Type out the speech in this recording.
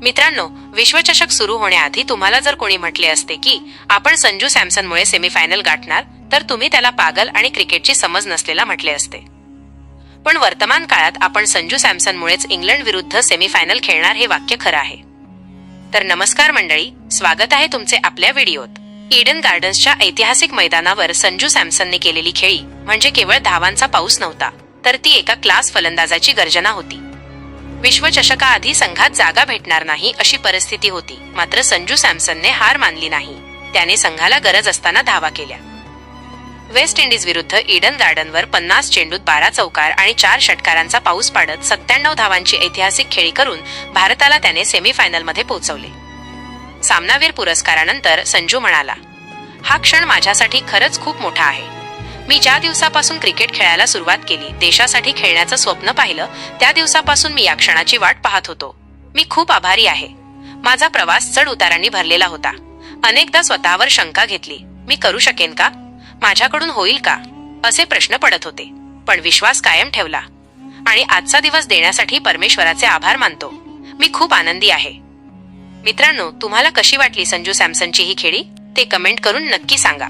मित्रांनो, विश्वचषक सुरू होण्याआधी तुम्हाला जर कोणी म्हटले असते की आपण संजू सॅमसनमुळे सेमीफायनल गाठणार, तर तुम्ही त्याला पागल आणि क्रिकेटची समज नसलेला म्हटले असते. पण वर्तमान काळात आपण संजू सॅमसनमुळेच इंग्लंड विरुद्ध सेमीफायनल खेळणार हे वाक्य खरं आहे. तर नमस्कार मंडळी, स्वागत आहे तुमचे आपल्या व्हिडिओत. ईडन गार्डन्सच्या ऐतिहासिक मैदानावर संजू सॅमसनने केलेली खेळी म्हणजे केवळ धावांचा पाऊस नव्हता, तर ती एका क्लास फलंदाजाची गर्जना होती. विश्वचषकाआधी संघात जागा भेटणार नाही अशी परिस्थिती होती, मात्र संजू सॅमसनने हार मानली नाही. त्याने संघाला गरज असताना धावा केल्या. वेस्ट इंडिज विरुद्ध ईडन गार्डनवर 50 चेंडूत 12 चौकार आणि 4 षटकारांचा पाऊस पाडत 97 धावांची ऐतिहासिक खेळी करून भारताला त्याने सेमीफायनलमध्ये पोहोचवले. सामनावीर पुरस्कारानंतर संजू म्हणाला, हा क्षण माझ्यासाठी खरंच खूप मोठा आहे. मी ज्या दिवसापासून क्रिकेट खेळायला सुरुवात केली, देशासाठी खेळण्याचं स्वप्न पाहिलं, त्या दिवसापासून मी या क्षणाची वाट पाहत होतो. मी खूप आभारी आहे. माझा प्रवास चढ उतारांनी भरलेला होता. अनेकदा स्वतःवर शंका घेतली, मी करू शकेन का, माझ्याकडून होईल का, असे प्रश्न पडत होते. पण विश्वास कायम ठेवला आणि आजचा दिवस देण्यासाठी परमेश्वराचे आभार मानतो. मी खूप आनंदी आहे. मित्रांनो, तुम्हाला कशी वाटली संजू सॅमसनची ही खेळी ते कमेंट करून नक्की सांगा.